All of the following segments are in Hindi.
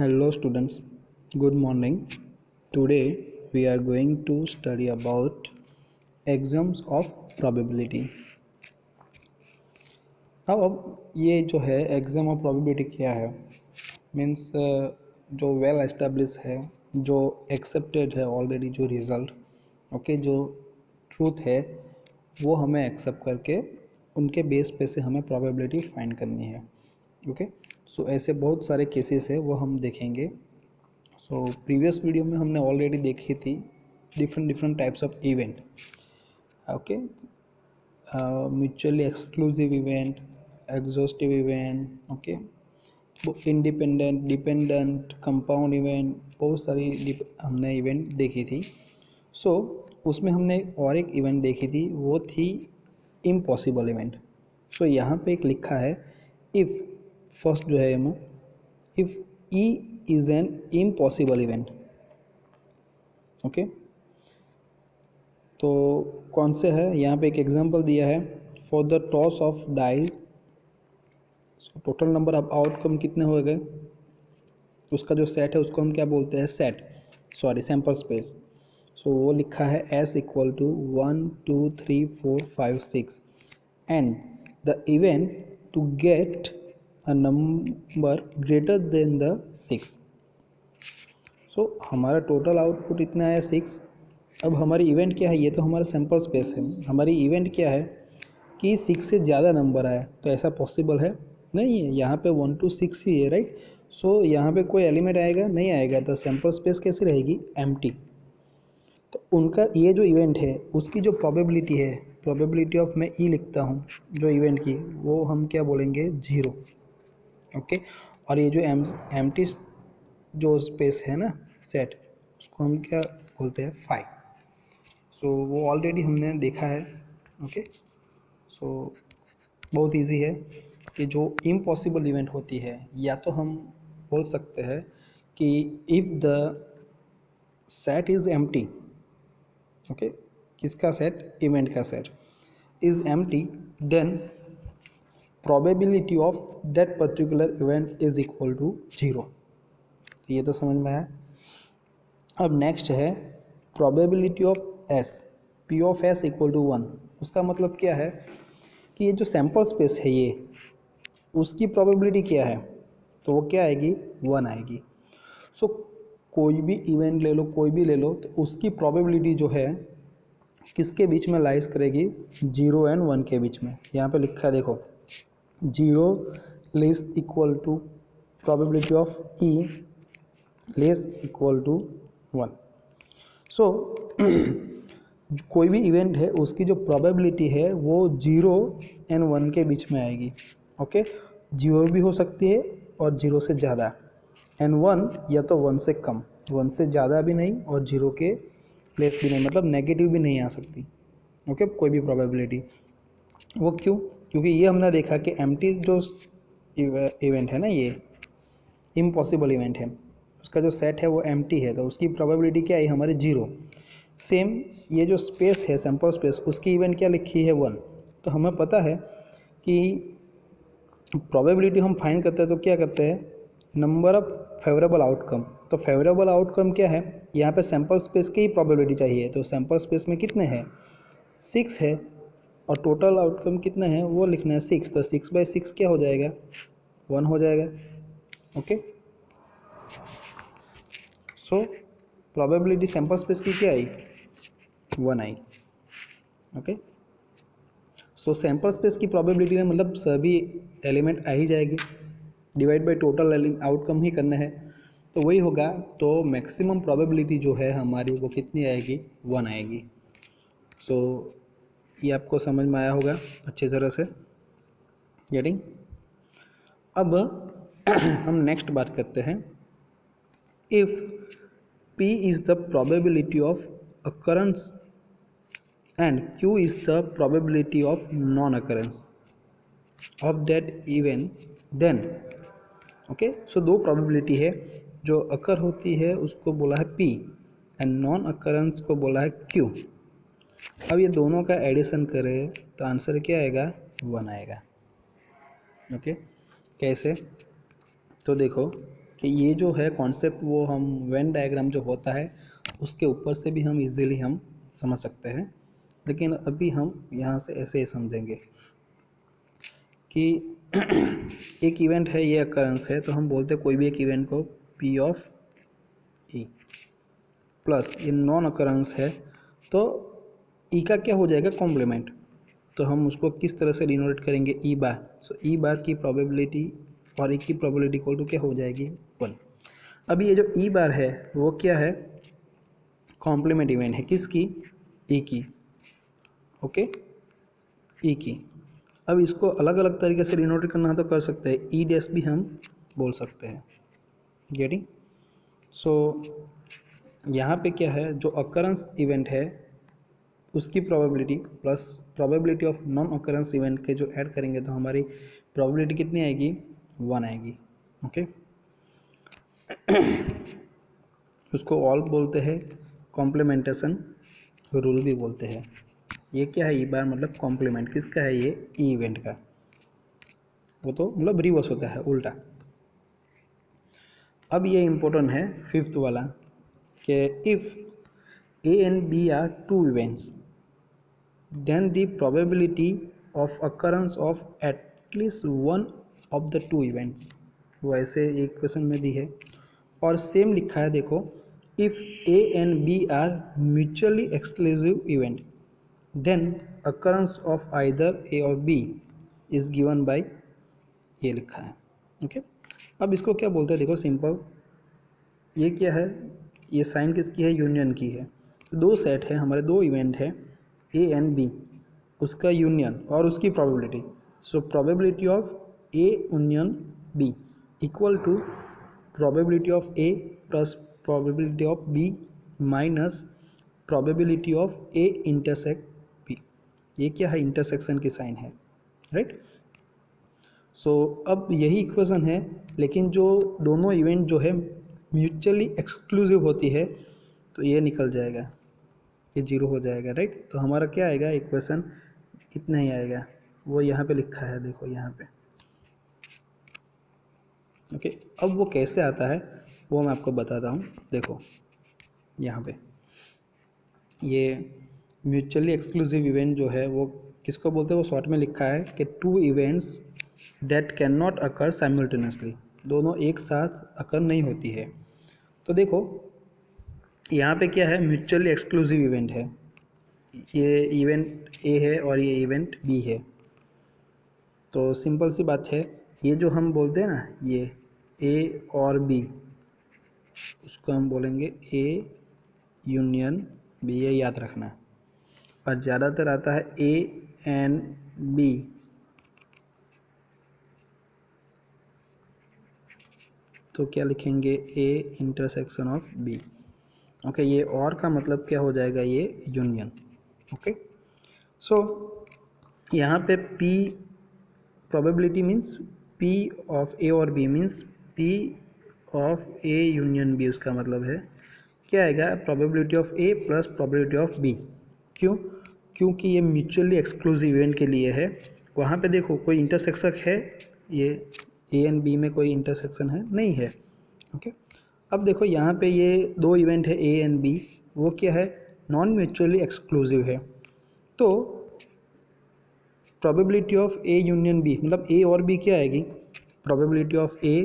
Hello students, good morning. Today we are going to study about exams of probability. अब ये जो है एग्ज़ाम ऑफ प्रोबेबिलिटी क्या है मीन्स जो वेल एस्टेब्लिश है, जो एक्सेप्टेड है ऑलरेडी, जो रिज़ल्ट ओके जो ट्रूथ है वो हमें एक्सेप्ट करके उनके बेस पे से हमें प्रोबेबिलिटी फाइंड करनी है। ओके सो ऐसे बहुत सारे केसेस है वो हम देखेंगे। सो प्रीवियस वीडियो में हमने ऑलरेडी देखी थी different types of event. Okay mutually exclusive event, exhaustive event, okay independent, dependent, compound event, बहुत सारी हमने इवेंट देखी थी। सो उसमें हमने और एक इवेंट देखी थी, वो थी इम्पॉसिबल इवेंट। सो यहाँ पे एक लिखा है इफ़, फर्स्ट जो है हमें if E is an impossible event. Okay तो कौन से है, यहाँ पे एक एग्जांपल दिया है for the toss of dies. Total number of outcome कितने हो गए, उसका जो सेट है उसको हम क्या बोलते हैं, set, sorry sample space. So वो लिखा है S equal to 1 2 3 4 5 6 and the event to get a number greater than the 6। So हमारा टोटल आउटपुट इतना है 6। अब हमारी इवेंट क्या है, ये तो हमारा सैम्पल स्पेस है। हमारी इवेंट क्या है कि 6 से ज़्यादा नंबर आया, तो ऐसा पॉसिबल है नहीं है। यहाँ पे 1 to 6 ही है, राइट। सो यहाँ पे कोई एलिमेंट आएगा नहीं आएगा, तो सैम्पल स्पेस कैसी रहेगी, एम्प्टी। तो उनका ये जो इवेंट है उसकी जो प्रोबेबिलिटी है, प्रोबेबिलिटी ऑफ मैं ई लिखता हूँ जो इवेंट की, वो हम क्या बोलेंगे, 0। ओके और ये जो एम्प्टी जो स्पेस है ना, सेट, उसको हम क्या बोलते हैं, 5। सो वो ऑलरेडी हमने देखा है। ओके सो बहुत इजी है कि जो इम्पॉसिबल इवेंट होती है, या तो हम बोल सकते हैं कि if the set is empty, okay किसका सेट, इवेंट का set is empty, then probability of that particular event is equal to 0। ये तो समझ में आया। अब नेक्स्ट है probability of S, P of S equal to 1। उसका मतलब क्या है कि ये जो सैम्पल स्पेस है ये, उसकी प्रोबेबिलिटी क्या है, तो वो क्या आएगी, 1 आएगी। सो कोई भी इवेंट ले लो, कोई भी ले लो, तो उसकी प्रोबेबिलिटी जो है किसके बीच में लाइज करेगी, 0 and 1 के बीच में। यहाँ पे लिखा है देखो, 0 less equal to probability of E less equal to 1। So कोई भी इवेंट है उसकी जो प्रोबेबिलिटी है वो 0 and 1 के बीच में आएगी। ओके 0 भी हो सकती है और 0 से ज़्यादा, एंड 1 या तो 1 से कम, 1 से ज़्यादा भी नहीं और 0 के लेस भी नहीं, मतलब नेगेटिव भी नहीं आ सकती। ओके कोई भी प्रोबेबिलिटी, वो क्यों, क्योंकि ये हमने देखा कि एम्प्टी जो इवेंट है ना, ये इम्पॉसिबल इवेंट है, उसका जो सेट है वो एम्प्टी है, तो उसकी प्रोबेबिलिटी क्या है हमारी, 0। सेम ये जो स्पेस है सैम्पल स्पेस, उसकी इवेंट क्या लिखी है, 1। तो हमें पता है कि प्रोबेबिलिटी हम फाइंड करते हैं तो क्या करते हैं, नंबर ऑफ फेवरेबल आउटकम। तो फेवरेबल आउटकम क्या है, यहाँ पे सैम्पल स्पेस की ही प्रोबेबिलिटी चाहिए, तो सैम्पल स्पेस में कितने हैं, 6 है, और टोटल आउटकम कितना है वो लिखना है 6। तो 6/6 क्या हो जाएगा, 1 हो जाएगा। Okay so probability sample space की क्या आई, 1 आई। ओके सो सैम्पल स्पेस की प्रोबेबिलिटी में मतलब सभी एलिमेंट आ ही जाएगी, डिवाइड बाय टोटल आउटकम ही करना है, तो वही होगा। तो मैक्सिमम प्रोबेबिलिटी जो है हमारी वो कितनी आएगी, 1 आएगी। सो ये आपको समझ में आया होगा अच्छी तरह से, गेटिंग। अब हम नेक्स्ट बात करते हैं, if P is the probability of occurrence and Q is the probability of non-occurrence of that event, then okay so दो प्रोबेबिलिटी है, जो अकर होती है उसको बोला है P एंड नॉन अकरेंस को बोला है Q। अब ये दोनों का एडिशन करें तो आंसर क्या आएगा, 1 आएगा। ओके कैसे, तो देखो कि ये जो है कॉन्सेप्ट वो हम वेन डायग्राम जो होता है उसके ऊपर से भी हम इजीली हम समझ सकते हैं, लेकिन अभी हम यहाँ से ऐसे ही समझेंगे कि एक इवेंट है, ये अकरेंस है, तो हम बोलते हैं कोई भी एक इवेंट को पी ऑफ ई प्लस ये नॉन अकरेंस है तो ई का क्या हो जाएगा, कॉम्प्लीमेंट। तो हम उसको किस तरह से डिनोट करेंगे, ई बार। सो ई बार की प्रोबेबिलिटी और ई की प्रोबेबिलिटी इक्वल टू क्या हो जाएगी, 1। अब ये जो ई बार है वो क्या है, कॉम्प्लीमेंट इवेंट है, किसकी, ई की, ओके, ई की। अब इसको अलग अलग तरीके से डिनोट करना तो कर सकते हैं, ई डैश भी हम बोल सकते हैं, गेटिंग। सो यहाँ पे क्या है, जो अकरेंस इवेंट है उसकी probability plus probability of non occurrence event के जो ऐड करेंगे तो हमारी प्रोबेबिलिटी कितनी आएगी, 1 आएगी, ओके। उसको ऑल बोलते हैं, कॉम्प्लीमेंटेशन रूल भी बोलते हैं। ये क्या है, ई बार मतलब कॉम्प्लीमेंट किसका है, ये ई इवेंट का, वो तो मतलब रिवर्स होता है, उल्टा। अब ये इम्पोर्टेंट है फिफ्थ वाला कि if A and B are two events then the probability of occurrence of at least one of the two events, वो ऐसे एक क्वेश्चन में दी है। और सेम लिखा है देखो, if A and B are mutually exclusive event then occurrence of either A और बी इज गिवन बाय, ये लिखा है, ओके। अब इसको क्या बोलते हैं, देखो सिंपल, ये क्या है, ये साइन किसकी है, यूनियन की है। तो दो सेट है हमारे, दो इवेंट है ए एंड बी, उसका यूनियन और उसकी probability. So probability of A union B equal to probability of A plus probability of B minus probability of A intersect B. ये क्या है, इंटरसेक्शन की साइन है, राइट। सो अब यही इक्वेशन है, लेकिन जो दोनों इवेंट जो है म्यूचुअली एक्सक्लूसिव होती है तो ये निकल जाएगा, ये जीरो हो जाएगा, राइट। तो हमारा क्या आएगा, इक्वेशन इतना ही आएगा, वो यहाँ पे लिखा है, देखो यहाँ पे, ओके। अब वो कैसे आता है वो मैं आपको बताता हूँ, देखो यहाँ पे ये म्यूचुअली एक्सक्लूसिव इवेंट जो है वो किसको बोलते हैं, वो शॉर्ट में लिखा है कि two events that can not occur simultaneously, दोनों एक साथ अकर नहीं होती है। तो देखो यहाँ पे क्या है, म्यूचुअली एक्सक्लूसिव इवेंट है, ये इवेंट ए है और ये इवेंट बी है। तो सिंपल सी बात है, ये जो हम बोलते हैं ना, ये ए और बी, उसको हम बोलेंगे ए यूनियन बी, ये याद रखना। और ज़्यादातर आता है ए एंड बी, तो क्या लिखेंगे, A intersection of B, okay. ये और का मतलब क्या हो जाएगा, ये यूनियन, ओके। सो यहाँ पे P probability means P of A और B means P of A union B, उसका मतलब है क्या आएगा, probability of A plus probability of B। क्यों, क्योंकि ये म्यूचुअली एक्सक्लूसिव इवेंट के लिए है। वहाँ पे देखो कोई इंटरसेक्शन है, ये ए एंड बी में कोई इंटरसेक्शन है, नहीं है, ओके। अब देखो यहाँ पे ये दो इवेंट है ए एंड बी, वो क्या है, नॉन म्यूचुअली एक्सक्लूसिव है। तो probability of A union B मतलब ए और बी क्या आएगी, probability of A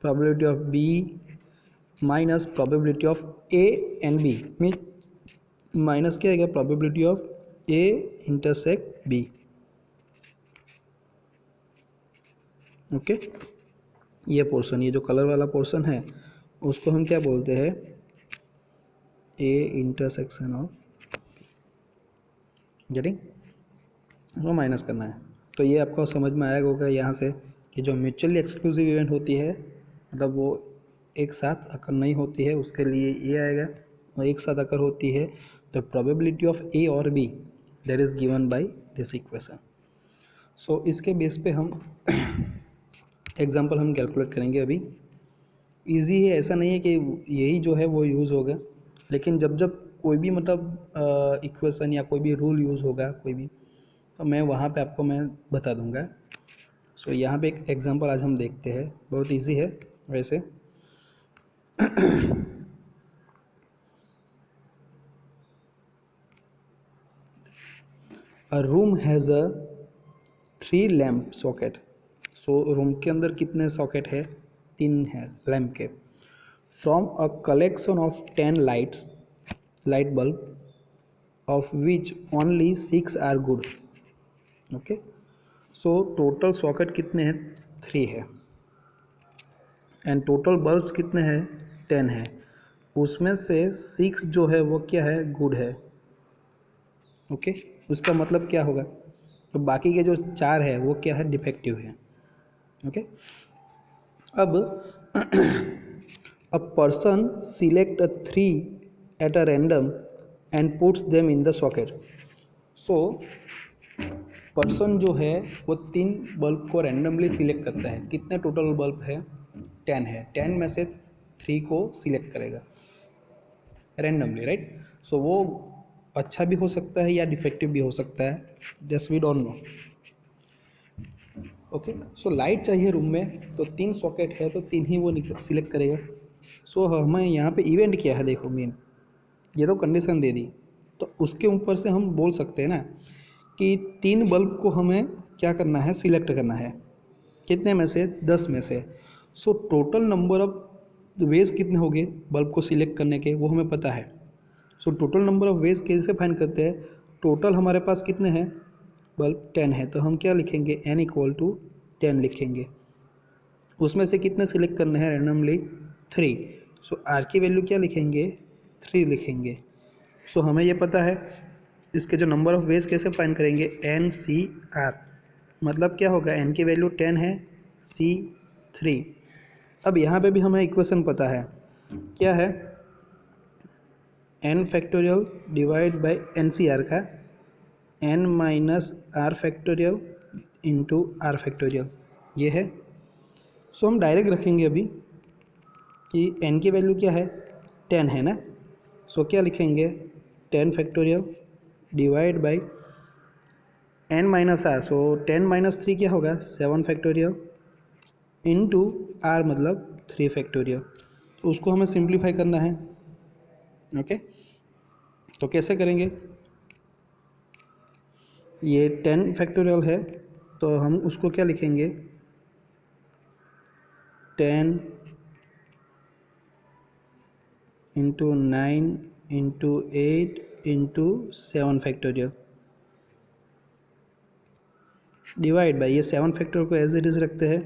probability of B minus probability of A and B mean minus क्या आएगा, probability of A intersect B, okay. ये पोर्शन, ये जो कलर वाला पोर्शन है उसको हम क्या बोलते हैं, ए इंटरसेक्शन ऑफ, गेटिंग, वो माइनस करना है। तो ये आपको समझ में आएगा होगा यहाँ से कि जो म्यूचुअली एक्सक्लूसिव इवेंट होती है मतलब वो एक साथ अकर नहीं होती है, उसके लिए ये आएगा। और एक साथ अकर होती है तो प्रोबेबिलिटी ऑफ ए और B that is given by this equation. So इसके बेस पे हम एग्जांपल हम कैलकुलेट करेंगे। अभी इजी है, ऐसा नहीं है कि यही जो है वो यूज़ होगा, लेकिन जब जब कोई भी मतलब इक्वेशन या कोई भी रूल यूज़ होगा कोई भी, तो मैं वहाँ पे आपको मैं बता दूंगा। सो यहाँ पे एक एग्जांपल आज हम देखते हैं, बहुत इजी है वैसे। अ room has a 3 lamp socket. So room के अंदर कितने सॉकेट है? 3 है लैम्प के। From a collection of 10 light bulb of which only 6 are good। Okay, so total socket कितने हैं? 3 है, एंड टोटल बल्ब्स कितने हैं? 10 है। उसमें से 6 जो है वो क्या है? गुड है। ओके, उसका मतलब क्या होगा? तो बाकी के जो 4 है वो क्या है? डिफेक्टिव है। ओके, अब a person select a 3 at a random and puts them in the socket. So person जो है वो 3 बल्ब को रैंडमली सिलेक्ट करता है। कितने टोटल बल्ब है? 10 है। 10 में से 3 को सिलेक्ट करेगा रैंडमली, राइट। सो वो अच्छा भी हो सकता है या डिफेक्टिव भी हो सकता है, just we don't know. Okay, so light चाहिए रूम में, तो 3 सॉकेट है तो 3 ही वो सिलेक्ट करेगा। सो हमें यहाँ पे इवेंट क्या है? देखो मेन, ये तो कंडीशन दे दी, तो उसके ऊपर से हम बोल सकते हैं ना कि 3 बल्ब को हमें क्या करना है? सिलेक्ट करना है। कितने में से? 10 में से। So total number of veg कितने हो गए बल्ब को सिलेक्ट करने के? वो हमें पता है। So total number of veg कैसे फाइंड करते हैं? टोटल हमारे पास कितने हैं? बल्ब 10 है, तो हम क्या लिखेंगे? n इक्वल टू 10 लिखेंगे। उसमें से कितने सिलेक्ट करने हैं रैंडमली? 3। सो r की वैल्यू क्या लिखेंगे? 3 लिखेंगे। सो हमें ये पता है, इसके जो नंबर ऑफ वेज कैसे फाइंड करेंगे? NCR, मतलब क्या होगा? n की वैल्यू 10 है, C 3। अब यहाँ पे भी हमें इक्वेशन पता है, क्या है? n factorial divide by NCR का n minus r factorial into r factorial, ये है। सो हम डायरेक्ट रखेंगे अभी कि n की वैल्यू क्या है? 10 है ना। सो क्या लिखेंगे? 10 factorial divide by n minus r. So 10 minus 3 क्या होगा? 7 फैक्टोरियल इंटू आर मतलब 3 फैक्टोरियल। तो उसको हमें सिंप्लीफाई करना है। ओके, तो कैसे करेंगे? ये 10 फैक्टोरियल है, तो हम उसको क्या लिखेंगे? 10 into 9 into 8 into 7 factorial divide by, ये 7 फैक्टोरियल को एज इट इज रखते हैं,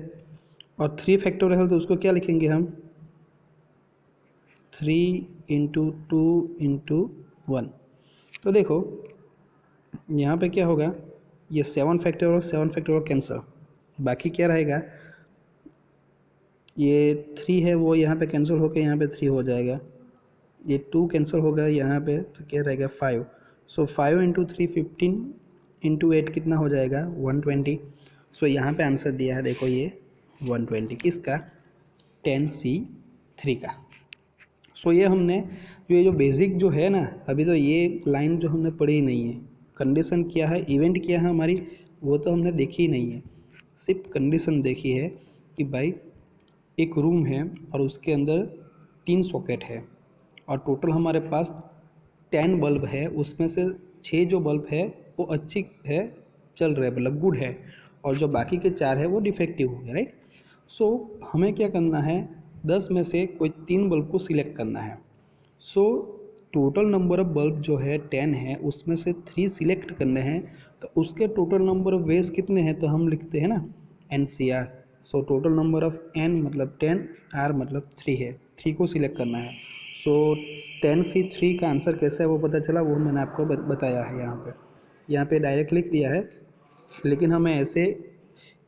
और 3 फैक्टोरियल है तो उसको क्या लिखेंगे हम? 3 इंटू 2 इंटू 1। तो देखो यहाँ पे क्या होगा? ये 7 फैक्टोरियल कैंसर, बाकी क्या रहेगा? ये 3 है वो यहाँ पे कैंसिल होकर यहाँ पे 3 हो जाएगा। ये 2 कैंसिल होगा यहाँ पे, तो क्या रहेगा? 5। सो 5 इंटू 3 15 इंटू 8 कितना हो जाएगा? 120। सो यहाँ पे आंसर दिया है, देखो ये 120 किसका? 10C3 का। सो ये हमने ये जो बेसिक जो है ना, अभी तो ये लाइन जो हमने पढ़ी ही नहीं है। कंडीशन क्या है, इवेंट क्या है हमारी, वो तो हमने देखी ही नहीं है। सिर्फ कंडीशन देखी है कि भाई एक रूम है और उसके अंदर 3 सॉकेट है और टोटल हमारे पास 10 बल्ब है, उसमें से 6 जो बल्ब है वो अच्छी है, चल रहे मतलब गुड है, और जो बाकी के 4 है वो डिफेक्टिव हो गए, राइट। सो हमें क्या करना है? 10 में से कोई 3 बल्ब को सिलेक्ट करना है। So total number of bulb जो है 10 है, उसमें से 3 सिलेक्ट करने हैं, तो उसके टोटल नंबर ऑफ वेज कितने हैं? तो हम लिखते हैं ना NCR। So total number of n मतलब 10, r मतलब 3 है, 3 को सिलेक्ट करना है। सो 10C3 का आंसर कैसा है वो पता चला, वो मैंने आपको बताया है यहाँ पे डायरेक्ट लिख दिया है। लेकिन हमें ऐसे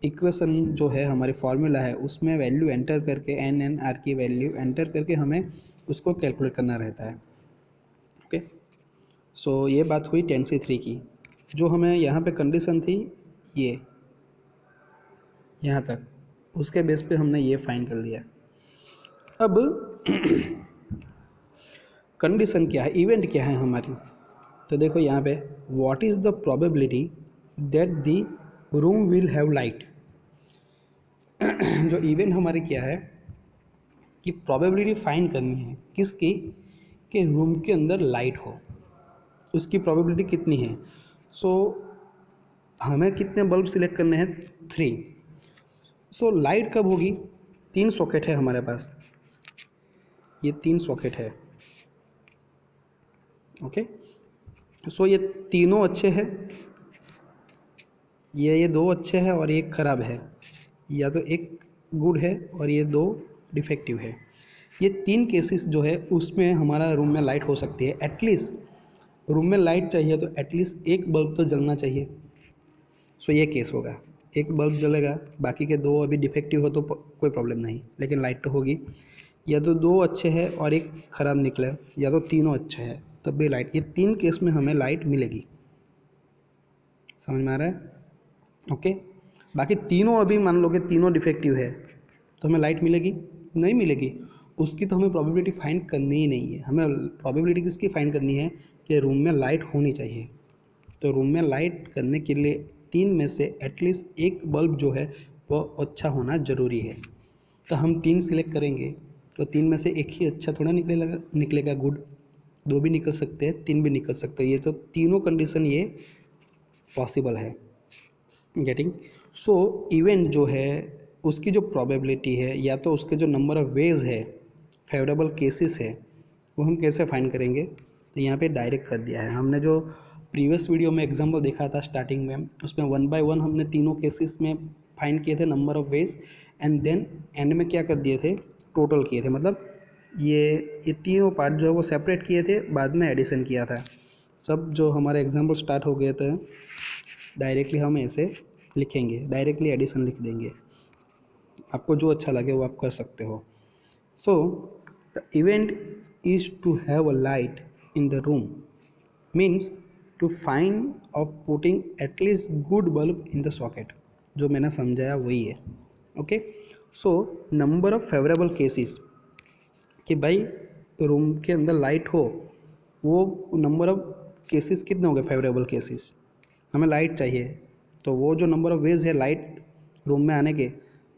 इक्वेशन जो है हमारी फार्मूला है उसमें वैल्यू एंटर करके NNR की वैल्यू एंटर करके हमें उसको कैलकुलेट करना रहता है। ओके, सो ये बात हुई 10C3 की। जो हमें यहाँ पे कंडीशन थी ये यहाँ तक, उसके बेस पे हमने ये फाइंड कर लिया। अब कंडीशन क्या है, इवेंट क्या है हमारी? तो देखो यहाँ पे, what is the probability that the room will have light. जो इवेंट हमारी क्या है कि प्रोबेबिलिटी फाइंड करनी है किसकी, कि रूम के अंदर लाइट हो, उसकी प्रोबेबिलिटी कितनी है। सो हमें कितने बल्ब सिलेक्ट करने हैं, 3। सो लाइट कब होगी, 3 सॉकेट है हमारे पास, ये 3 सॉकेट है। ओके, सो ये तीनों अच्छे हैं, ये 2 अच्छे हैं और एक ख़राब है, या तो एक गुड है और ये 2 डिफेक्टिव है। ये 3 केसेस जो है उसमें हमारा रूम में लाइट हो सकती है। एटलीस्ट रूम में लाइट चाहिए तो एटलीस्ट एक बल्ब तो जलना चाहिए। सो ये केस होगा, एक बल्ब जलेगा, बाकी के 2 अभी डिफेक्टिव हो तो कोई प्रॉब्लम नहीं, लेकिन लाइट तो होगी। या तो 2 अच्छे हैं और एक ख़राब निकले, या तो तीनों अच्छे हैं तब भी लाइट, ये 3 केस में हमें लाइट मिलेगी। समझ में आ रहा है? ओके। बाकी तीनों अभी मान लो कि तीनों डिफेक्टिव है तो हमें लाइट मिलेगी, नहीं मिलेगी, उसकी तो हमें प्रोबेबिलिटी फाइंड करनी ही नहीं है। हमें प्रोबेबिलिटी किसकी फाइंड करनी है कि रूम में लाइट होनी चाहिए। तो रूम में लाइट करने के लिए 3 में से एटलीस्ट एक बल्ब जो है वो अच्छा होना ज़रूरी है। तो हम 3 सिलेक्ट करेंगे तो 3 में से एक ही अच्छा थोड़ा निकलेगा गुड, 2 भी निकल सकते हैं, 3 भी निकल सकते हैं, ये तो तीनों कंडीशन ये पॉसिबल है। गेटिंग? सो इवेंट जो है उसकी जो प्रोबेबिलिटी है या तो उसके जो नंबर ऑफ वेज है, फेवरेबल केसेस है, वो हम कैसे फाइंड करेंगे, तो यहाँ पे डायरेक्ट कर दिया है हमने। जो प्रीवियस वीडियो में एग्जांपल देखा था स्टार्टिंग में, उसमें 1 बाय 1 हमने तीनों केसेस में फाइंड किए थे number of ways, and then and में क्या कर दिए थे, टोटल किए थे। मतलब ये तीनों पार्ट जो है वो सेपरेट किए थे, बाद में एडिशन किया था। सब जो हमारे एग्जाम्पल स्टार्ट हो गए थे डायरेक्टली हम ऐसे लिखेंगे, डायरेक्टली एडिशन लिख देंगे। आपको जो अच्छा लगे वो आप कर सकते हो। So the event is to have a light in the room means to find of putting at least good bulb in the socket. जो मैंने समझाया वही है। Okay, so number of favourable cases कि भाई रूम के अंदर लाइट हो, वो नंबर ऑफ केसेस कितने हो गए फेवरेबल केसेस, हमें लाइट चाहिए तो वो जो नंबर ऑफ वेज है लाइट रूम में आने के,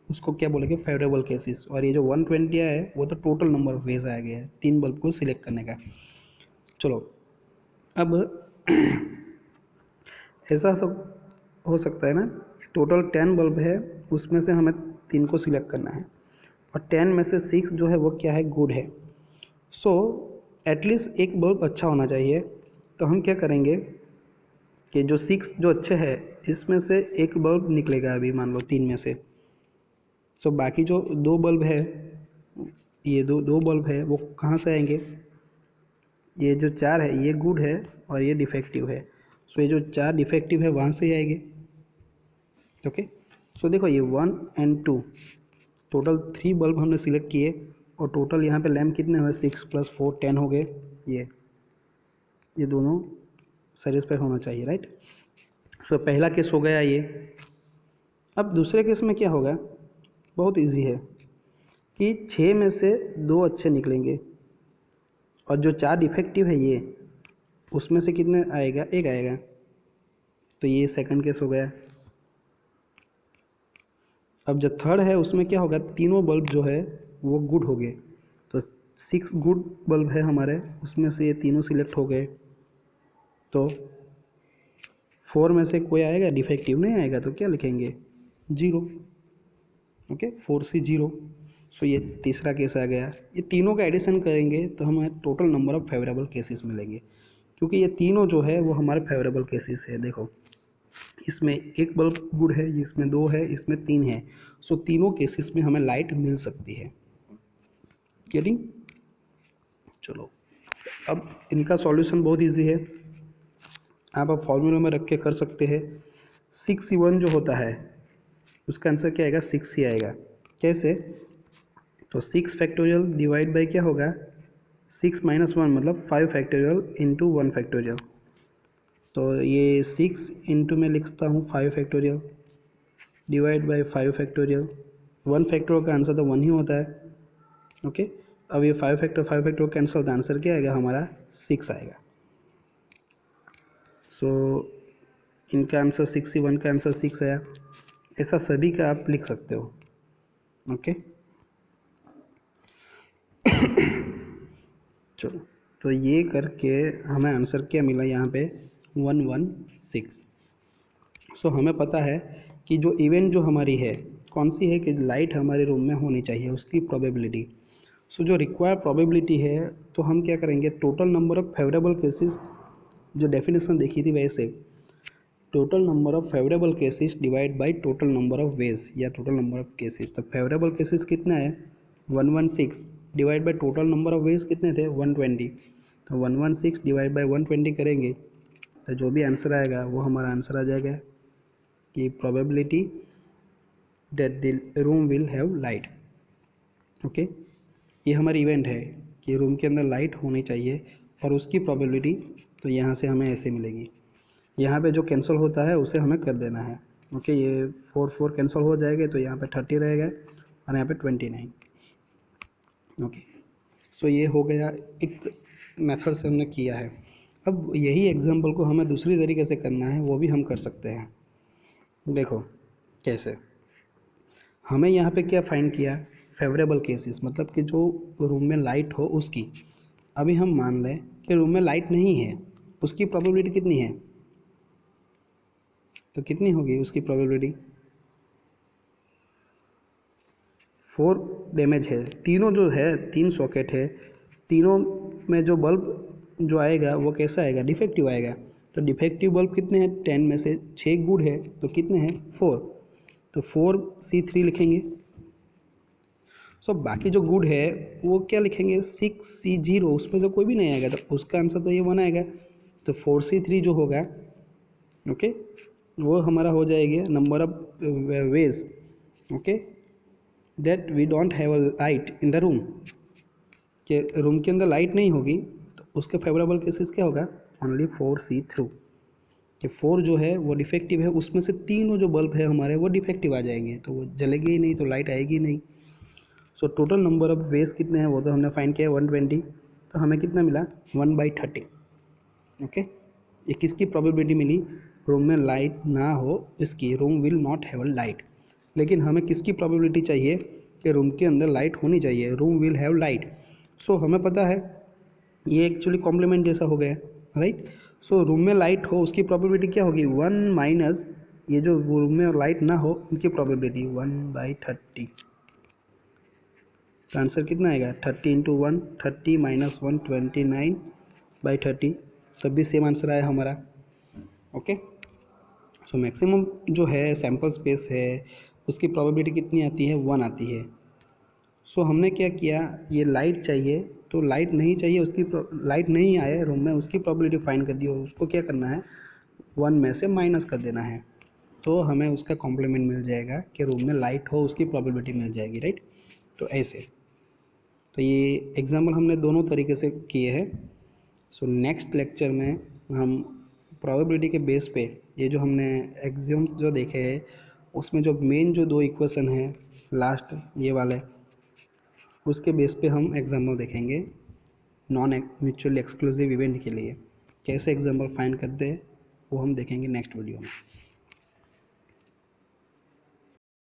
उसको क्या बोलेंगे, फेवरेबल केसेस। और ये जो 120 है वो तो टोटल नंबर ऑफ वेज आ गया है 3 बल्ब को सिलेक्ट करने का। चलो अब ऐसा सब हो सकता है ना, टोटल 10 बल्ब है, उसमें से हमें 3 को सिलेक्ट करना है और 10 में से 6 जो है वो क्या है, गुड है। सो एटलीस्ट एक बल्ब अच्छा होना चाहिए। तो हम क्या करेंगे कि जो 6 जो अच्छे है इसमें से एक बल्ब निकलेगा अभी मान लो 3 में से। सो बाकी जो 2 बल्ब है, ये दो बल्ब है वो कहाँ से आएंगे, ये जो 4 है ये गुड है और ये डिफेक्टिव है। सो ये जो 4 डिफेक्टिव है वहाँ से ही आएंगे। ओके, सो देखो ये 1 एंड 2 टोटल 3 बल्ब हमने सिलेक्ट किए और टोटल यहाँ पे लैम्प कितने हुए, 6 + 4 10 हो गए। ये दोनों सेटिस्फाई होना चाहिए, राइट। सो पहला केस हो गया ये। अब दूसरे केस में क्या होगा, बहुत इजी है कि 6 में से 2 अच्छे निकलेंगे और जो 4 डिफेक्टिव है ये, उसमें से कितने आएगा, एक आएगा। तो ये सेकंड केस हो गया। अब जो थर्ड है उसमें क्या होगा, तीनों बल्ब जो है वो गुड हो गए। तो 6 गुड बल्ब है हमारे, उसमें से ये तीनों सिलेक्ट हो गए। तो 4 में से कोई आएगा डिफेक्टिव, नहीं आएगा तो क्या लिखेंगे, 0। Okay, 4C 0। सो ये तीसरा केस आ गया। ये तीनों का एडिशन करेंगे तो हमें total number of favourable cases मिलेंगे, क्योंकि ये तीनों जो है वो हमारे फेवरेबल केसेस है। देखो इसमें एक बल्ब गुड है, इसमें 2 है, इसमें 3 है। सो तीनों केसेस में हमें लाइट मिल सकती है। गेटिंग? चलो अब इनका सॉल्यूशन बहुत इजी है, आप अब फॉर्मूला में रख के कर सकते हैं। 6C1 जो होता है उसका आंसर क्या आएगा, 6 ही आएगा। कैसे, तो 6 फैक्टोरियल डिवाइड बाई क्या होगा, 6 - 1 मतलब 5 फैक्टोरियल इंटू 1 फैक्टोरियल। तो ये 6 इंटू में लिखता हूँ 5 factorial divide by 5 factorial. 1 factorial का आंसर तो 1 ही होता है। ओके, अब ये 5 फैक्टोरियल कैंसिल, तो आंसर क्या आएगा हमारा, 6 आएगा। सो इनका आंसर 6 ही, 1 का आंसर 6 आया। ऐसा सभी का आप लिख सकते हो। ओके चलो, तो ये करके हमें आंसर क्या मिला यहाँ पे 116। सो हमें पता है कि जो इवेंट जो हमारी है कौन सी है कि लाइट हमारे रूम में होनी चाहिए, उसकी प्रोबेबिलिटी। सो जो रिक्वायर्ड प्रोबेबिलिटी है, तो हम क्या करेंगे, total number of favourable cases, जो डेफिनेशन देखी थी वैसे, total number of favourable cases divide by total number of veg या टोटल नंबर ऑफ केसेस। तो फेवरेबल केसेस कितना है 116 divide by total number of veg कितने थे 120। तो 116 डिवाइड बाय 120 करेंगे तो जो भी आंसर आएगा वो हमारा आंसर आ जाएगा कि probability that the room will have light. Okay, ये हमारी इवेंट है कि रूम के अंदर लाइट होनी चाहिए और उसकी प्रोबेबिलिटी, तो यहाँ से हमें ऐसे मिलेगी। यहाँ पे जो कैंसिल होता है उसे हमें कर देना है। ओके, ये 4 कैंसिल हो जाएंगे तो यहाँ पे 30 रहेगा और यहाँ पे 29। ओके, सो ये हो गया, एक मेथड से हमने किया है। अब यही एग्जांपल को हमें दूसरी तरीके से करना है, वो भी हम कर सकते हैं। देखो कैसे, हमें यहाँ पे क्या फाइंड किया, फेवरेबल केसेस, मतलब कि जो रूम में लाइट हो उसकी। अभी हम मान लें कि रूम में लाइट नहीं है, उसकी प्रोबेबिलिटी कितनी है, तो कितनी होगी उसकी प्रोबेबिलिटी 4 डैमेज है। तीनों जो है 3 सॉकेट है, तीनों में जो बल्ब जो आएगा वो कैसा आएगा, डिफेक्टिव आएगा। तो डिफेक्टिव बल्ब कितने हैं 10 में से 6 गुड है, तो कितने हैं 4। तो 4C3 लिखेंगे। सो बाकी जो गुड है वो क्या लिखेंगे 6C0, उसमें से कोई भी नहीं आएगा तो उसका आंसर तो ये 1 आएगा। तो 4C3 जो होगा, ओके, वो हमारा हो जाएगा number of ways, okay, that we don't have a light in the room, कि रूम के अंदर लाइट नहीं होगी तो उसके फेवरेबल केसेस क्या होगा ओनली 4C3, कि 4 जो है वो डिफेक्टिव है, उसमें से तीनों जो बल्ब है हमारे वो डिफेक्टिव आ जाएंगे, तो वो जलेगी ही नहीं, तो लाइट आएगी नहीं। So total number of veg कितने हैं वो तो हमने फाइंड किया 120, तो हमें कितना मिला 1/30। ओके, ये किसकी प्रोबेबिलिटी मिली, रूम में लाइट ना हो इसकी, room will not have light. लेकिन हमें किसकी प्रोबेबिलिटी चाहिए कि रूम के अंदर लाइट होनी चाहिए, रूम विल हैव लाइट। सो हमें पता है ये एक्चुअली कॉम्प्लीमेंट जैसा हो गया, राइट। सो रूम में लाइट हो उसकी प्रोबेबिलिटी क्या होगी 1 माइनस ये जो रूम में लाइट ना हो उनकी प्रोबेबिलिटी 1/30। तो आंसर कितना आएगा 30 इंटू 1, 30 माइनस 1 29/30, तब भी सेम आंसर आया हमारा। ओके, सो मैक्सिमम जो है सैम्पल स्पेस है उसकी प्रोबेबिलिटी कितनी आती है 1 आती है। सो हमने क्या किया, ये लाइट चाहिए तो लाइट नहीं चाहिए, उसकी लाइट नहीं आए रूम में उसकी प्रोबेबिलिटी फाइंड कर दी और उसको क्या करना है 1 में से माइनस कर देना है, तो हमें उसका कॉम्प्लीमेंट मिल जाएगा कि रूम में लाइट हो उसकी प्रोबेबिलिटी मिल जाएगी, राइट। तो ऐसे, तो ये एग्जाम्पल हमने दोनों तरीके से किए हैं। सो नेक्स्ट लेक्चर में हम प्रोबेबिलिटी के बेस पे ये जो हमने एक्सियोम जो देखे हैं उसमें जो मेन जो 2 इक्वेशन हैं लास्ट ये वाले, उसके बेस पे हम एग्जाम्पल देखेंगे नॉन म्यूचुअली एक्सक्लूसिव इवेंट के लिए। कैसे एग्जाम्पल फाइंड करते हैं वो हम देखेंगे नेक्स्ट वीडियो में।